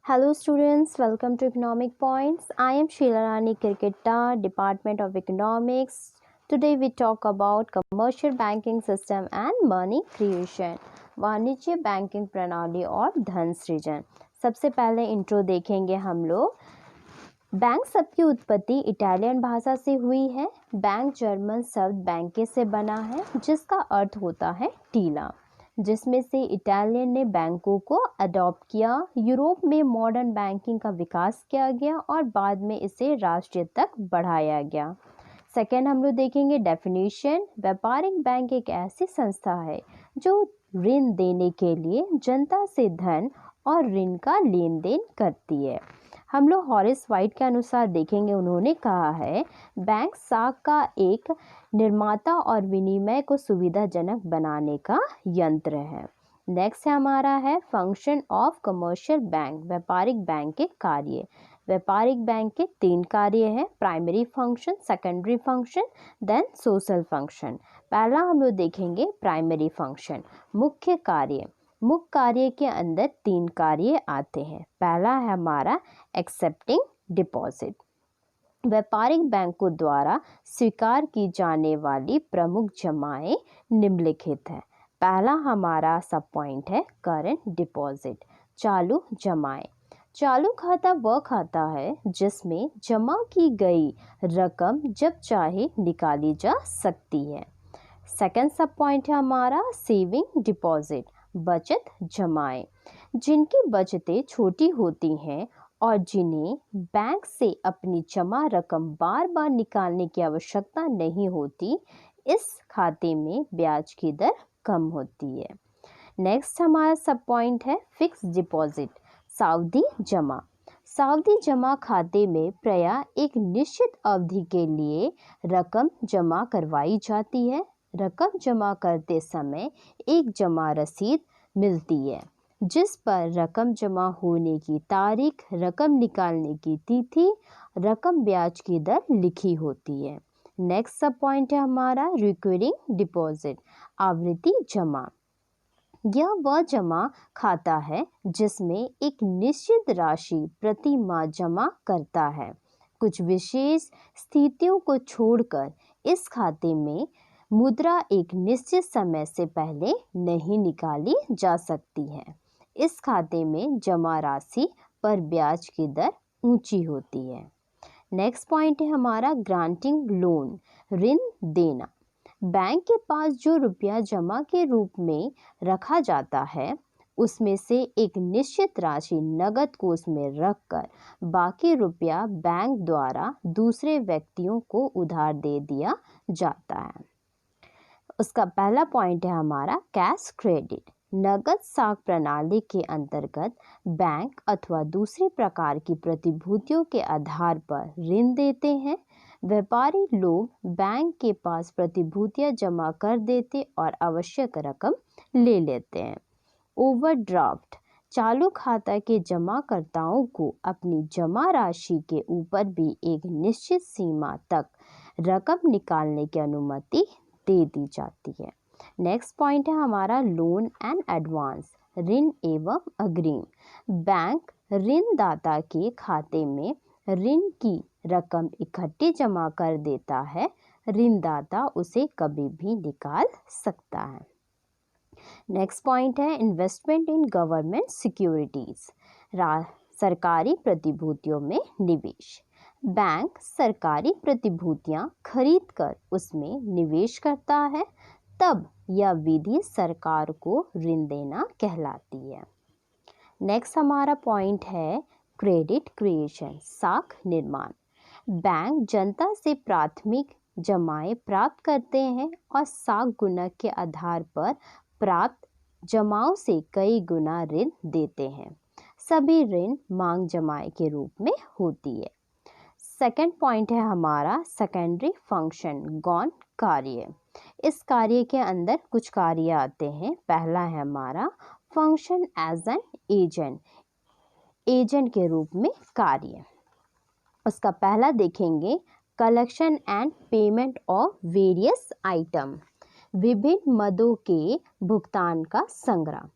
Hello students, welcome to Economic Points. I am Sheila Rani Kirketta, Department of Economics. Today we talk about commercial banking system and money creation. वाणिज्य banking प्रणाली और धन सृजन। सबसे पहले intro देखेंगे हम लोग। बैंक शब्द की उत्पत्ति इटालियन भाषा से हुई है। बैंक जर्मन शब्द बैंके से बना है जिसका अर्थ होता है टीला, जिसमें से इटालियन ने बैंकों को अडॉप्ट किया। यूरोप में मॉडर्न बैंकिंग का विकास किया गया और बाद में इसे राष्ट्रीय तक बढ़ाया गया। सेकेंड हम लोग देखेंगे डेफिनेशन। व्यापारिक बैंक एक ऐसी संस्था है जो ऋण देने के लिए जनता से धन और ऋण का लेन देन करती है। हम लोग हॉरिस वाइट के अनुसार देखेंगे, उन्होंने कहा है बैंक साख का एक निर्माता और विनिमय को सुविधाजनक बनाने का यंत्र है। नेक्स्ट है हमारा है फंक्शन ऑफ कमर्शियल बैंक। व्यापारिक बैंक के कार्य। व्यापारिक बैंक के 3 कार्य हैं, primary function, secondary function, then social function. पहला हम लोग देखेंगे प्राइमरी फंक्शन, मुख्य कार्य। मुख्य कार्य के अंदर 3 कार्य आते हैं। पहला है हमारा एक्सेप्टिंग डिपॉजिट। व्यापारिक बैंकों द्वारा स्वीकार की जाने वाली प्रमुख जमाएं निम्नलिखित है। पहला हमारा सब पॉइंट है करंट डिपॉजिट, चालू जमाएं। चालू खाता वह खाता है जिसमें जमा की गई रकम जब चाहे निकाली जा सकती है। सेकंड सब पॉइंट है हमारा सेविंग डिपॉजिट, बचत जमाएं। जिनकी बचतें छोटी होती हैं और जिन्हें बैंक से अपनी जमा रकम बार बार निकालने की आवश्यकता नहीं होती, इस खाते में ब्याज की दर कम होती है। नेक्स्ट हमारा सब पॉइंट है फिक्स डिपॉजिट, सावधि जमा। सावधि जमा खाते में प्रायः एक निश्चित अवधि के लिए रकम जमा करवाई जाती है। रकम जमा करते समय एक जमा रसीद मिलती है जिस पर रकम जमा होने की तारीख, रकम निकालने की तिथि, रकम ब्याज की दर लिखी होती है। नेक्स्ट सब पॉइंट है हमारा रिकरिंग डिपॉजिट, आवृत्ति जमा। यह वह जमा खाता है जिसमें एक निश्चित राशि प्रति माह जमा करता है। कुछ विशेष स्थितियों को छोड़कर इस खाते में मुद्रा एक निश्चित समय से पहले नहीं निकाली जा सकती है। इस खाते में जमा राशि पर ब्याज की दर ऊंची होती है। नेक्स्ट पॉइंट है हमारा ग्रांटिंग लोन, ऋण देना। बैंक के पास जो रुपया जमा के रूप में रखा जाता है उसमें से एक निश्चित राशि नगद कोष में रखकर बाकी रुपया बैंक द्वारा दूसरे व्यक्तियों को उधार दे दिया जाता है। उसका पहला पॉइंट है हमारा कैश क्रेडिट। नगद साख प्रणाली के अंतर्गत बैंक अथवा दूसरे प्रकार की प्रतिभूतियों के आधार पर ऋण देते हैं। व्यापारी लोग बैंक के पास प्रतिभूतियां जमा कर देते और आवश्यक रकम ले लेते हैं। ओवरड्राफ्ट, चालू खाता के जमाकर्ताओं को अपनी जमा राशि के ऊपर भी एक निश्चित सीमा तक रकम निकालने की अनुमति दे दी जाती है। नेक्स्ट पॉइंट है हमारा लोन एंड एडवांस, ऋण एवं अग्रिम। बैंक ऋणदाता के खाते में ऋण की रकम इकट्ठी जमा कर देता है। ऋणदाता उसे कभी भी निकाल सकता है। नेक्स्ट पॉइंट है इन्वेस्टमेंट इन गवर्नमेंट सिक्योरिटीज, सरकारी प्रतिभूतियों में निवेश। बैंक सरकारी प्रतिभूतियां खरीदकर उसमें निवेश करता है, तब यह विधि सरकार को ऋण देना कहलाती है। नेक्स्ट हमारा पॉइंट है क्रेडिट क्रिएशन, साख निर्माण। बैंक जनता से प्राथमिक जमाएं प्राप्त करते हैं और साख गुणक के आधार पर प्राप्त जमाओं से कई गुना ऋण देते हैं। सभी ऋण मांग जमाए के रूप में होती है। सेकेंड पॉइंट है हमारा सेकेंडरी फंक्शन, गौण कार्य। इस कार्य के अंदर कुछ कार्य आते हैं। पहला है हमारा function as an agent, agent के रूप में कार्य। उसका पहला देखेंगे collection and payment of various item, विभिन्न मदों के भुगतान का संग्रह।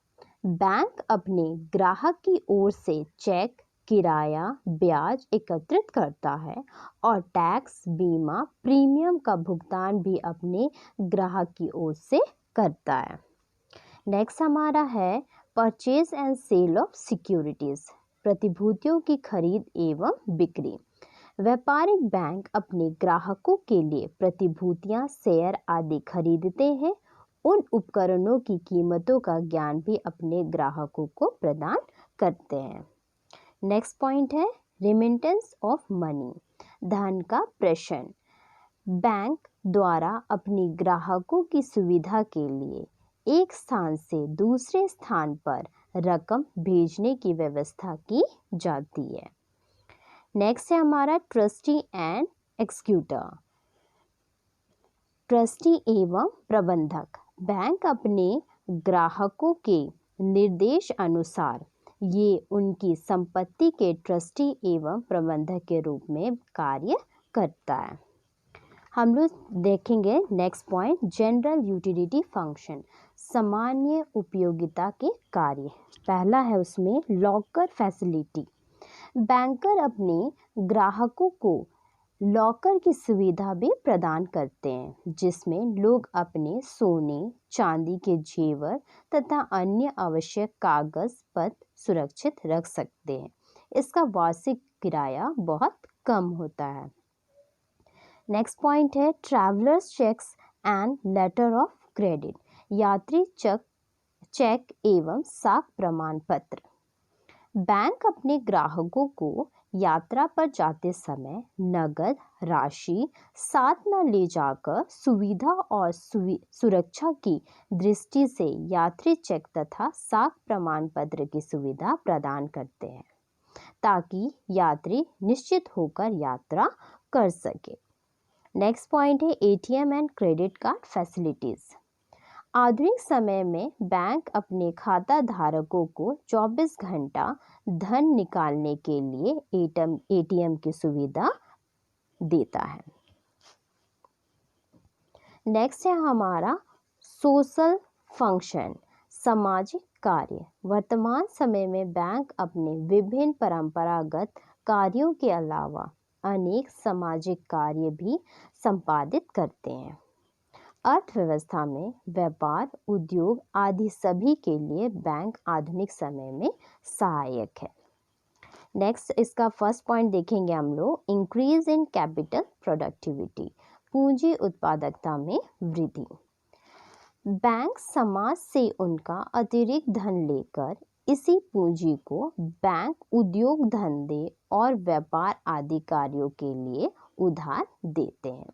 बैंक अपने ग्राहक की ओर से चेक, किराया, ब्याज एकत्रित करता है और टैक्स, बीमा, प्रीमियम का भुगतान भी अपने ग्राहक की ओर से करता है। नेक्स्ट हमारा है purchase and sale of securities, प्रतिभूतियों की खरीद एवं बिक्री। व्यापारिक बैंक अपने ग्राहकों के लिए प्रतिभूतियां, शेयर आदि खरीदते हैं। उन उपकरणों की कीमतों का ज्ञान भी अपने ग्राहकों को प्रदान करते हैं। नेक्स्ट पॉइंट है रेमिटेंस ऑफ मनी, धन का प्रेषण। बैंक द्वारा अपनी ग्राहकों की सुविधा के लिए एक स्थान से दूसरे स्थान पर रकम भेजने की व्यवस्था की जाती है। नेक्स्ट है हमारा ट्रस्टी एंड एक्सिक्यूटर, ट्रस्टी एवं प्रबंधक। बैंक अपने ग्राहकों के निर्देश अनुसार ये उनकी संपत्ति के ट्रस्टी एवं प्रबंधक के रूप में कार्य करता है। हम लोग देखेंगे next point general utility function, सामान्य उपयोगिता के कार्य। पहला है उसमें लॉकर फैसिलिटी। बैंकर अपने ग्राहकों को लॉकर की सुविधा भी प्रदान करते हैं, जिसमें लोग अपने सोने, चांदी के जेवर तथा अन्य आवश्यक कागज पत्र सुरक्षित रख सकते हैं। इसका वार्षिक किराया बहुत कम होता है। नेक्स्ट पॉइंट है travellers cheques and letter of credit, यात्री चेक एवं साख प्रमाण पत्र। बैंक अपने ग्राहकों को यात्रा पर जाते समय नगद राशि साथ न ले जाकर सुविधा और सुरक्षा की दृष्टि से यात्री चेक तथा साख प्रमाण पत्र की सुविधा प्रदान करते हैं, ताकि यात्री निश्चित होकर यात्रा कर सके। नेक्स्ट पॉइंट है ATM and credit card facilities. आधुनिक समय में बैंक अपने खाता धारकों को 24 घंटा धन निकालने के लिए एटीएम की सुविधा देता है। नेक्स्ट है हमारा सोशल फंक्शन, सामाजिक कार्य। वर्तमान समय में बैंक अपने विभिन्न परंपरागत कार्यों के अलावा अनेक सामाजिक कार्य भी संपादित करते हैं। अर्थव्यवस्था में व्यापार, उद्योग आदि सभी के लिए बैंक आधुनिक समय में सहायक है। नेक्स्ट इसका फर्स्ट पॉइंट देखेंगे हम लोग, इंक्रीज इन कैपिटल प्रोडक्टिविटी, पूंजी उत्पादकता में वृद्धि। बैंक समाज से उनका अतिरिक्त धन लेकर इसी पूंजी को बैंक उद्योग धंधे और व्यापार आदि कार्यों के लिए उधार देते हैं,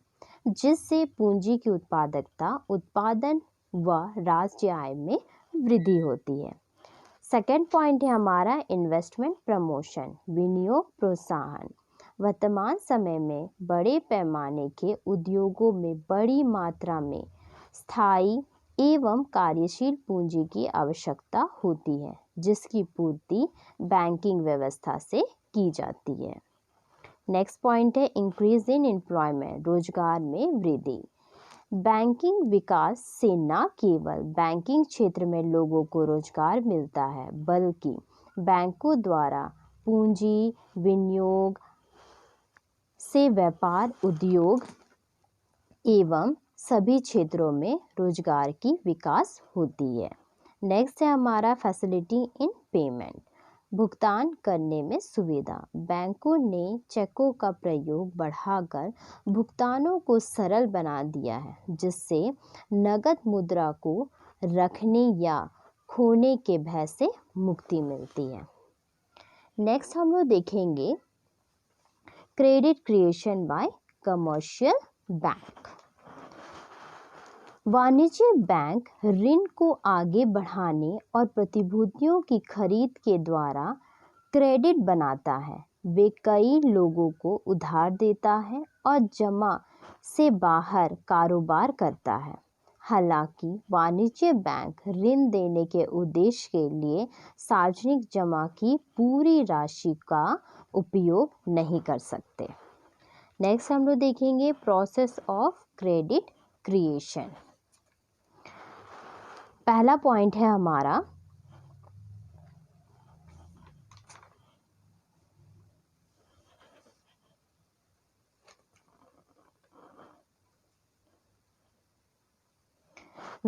जिससे पूंजी की उत्पादकता, उत्पादन व राज्य आय में वृद्धि होती है। सेकेंड पॉइंट है हमारा इन्वेस्टमेंट प्रमोशन, विनियोग प्रोत्साहन। वर्तमान समय में बड़े पैमाने के उद्योगों में बड़ी मात्रा में स्थायी एवं कार्यशील पूंजी की आवश्यकता होती है, जिसकी पूर्ति बैंकिंग व्यवस्था से की जाती है। नेक्स्ट पॉइंट है इंक्रीज इन एम्प्लॉयमेंट, रोजगार में वृद्धि। बैंकिंग विकास से न केवल बैंकिंग क्षेत्र में लोगों को रोजगार मिलता है, बल्कि बैंकों द्वारा पूंजी विनियोग से व्यापार, उद्योग एवं सभी क्षेत्रों में रोजगार की विकास होती है। नेक्स्ट है हमारा फैसिलिटी इन पेमेंट, भुगतान करने में सुविधा। बैंकों ने चेकों का प्रयोग बढ़ाकर भुगतानों को सरल बना दिया है, जिससे नगद मुद्रा को रखने या खोने के भय से मुक्ति मिलती है। नेक्स्ट हम लोग देखेंगे credit creation bye commercial bank. वाणिज्य बैंक ऋण को आगे बढ़ाने और प्रतिभूतियों की खरीद के द्वारा क्रेडिट बनाता है। वे कई लोगों को उधार देता है और जमा से बाहर कारोबार करता है। हालांकि वाणिज्य बैंक ऋण देने के उद्देश्य के लिए सार्वजनिक जमा की पूरी राशि का उपयोग नहीं कर सकते। नेक्स्ट हम लोग देखेंगे प्रोसेस ऑफ क्रेडिट क्रिएशन। पहला पॉइंट है हमारा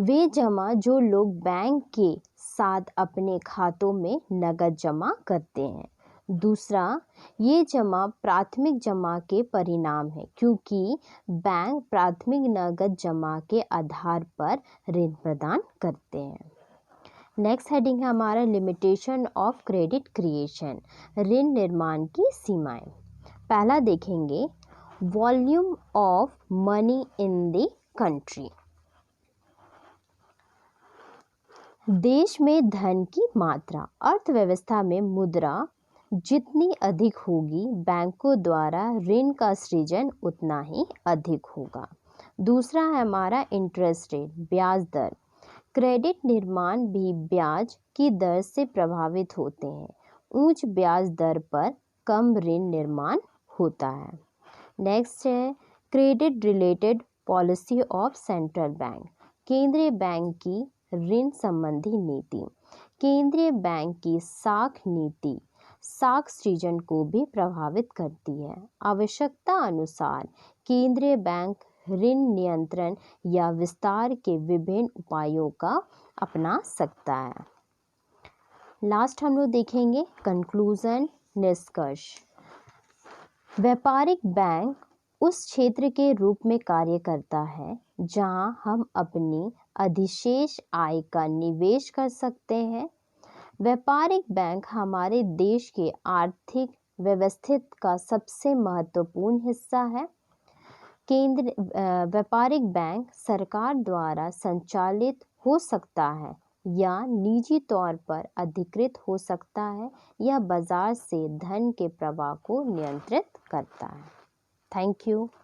वे जमा जो लोग बैंक के साथ अपने खातों में नकद जमा करते हैं। दूसरा, ये जमा प्राथमिक जमा के परिणाम है, क्योंकि बैंक प्राथमिक नकद जमा के आधार पर ऋण प्रदान करते हैं। नेक्स्ट हेडिंग है हमारा लिमिटेशन ऑफ क्रेडिट क्रिएशन, ऋण निर्माण की सीमाएं। पहला देखेंगे volume of money in the country. देश में धन की मात्रा, अर्थव्यवस्था में मुद्रा जितनी अधिक होगी, बैंकों द्वारा ऋण का सृजन उतना ही अधिक होगा। दूसरा है हमारा इंटरेस्ट रेट, ब्याज दर। क्रेडिट निर्माण भी ब्याज की दर से प्रभावित होते हैं। उच्च ब्याज दर पर कम ऋण निर्माण होता है। नेक्स्ट है credit related policy of central bank, केंद्रीय बैंक की ऋण संबंधी नीति। केंद्रीय बैंक की साख नीति साख सृजन को भी प्रभावित करती है। आवश्यकता अनुसार केंद्रीय बैंक ऋण नियंत्रण या विस्तार के विभिन्न उपायों का अपना सकता है। लास्ट हम लोग देखेंगे कंक्लूजन, निष्कर्ष। व्यापारिक बैंक उस क्षेत्र के रूप में कार्य करता है जहां हम अपनी अधिशेष आय का निवेश कर सकते हैं। व्यापारिक बैंक हमारे देश के आर्थिक व्यवस्थित का सबसे महत्वपूर्ण हिस्सा है। व्यापारिक बैंक सरकार द्वारा संचालित हो सकता है या निजी तौर पर अधिकृत हो सकता है। यह बाजार से धन के प्रवाह को नियंत्रित करता है। Thank you.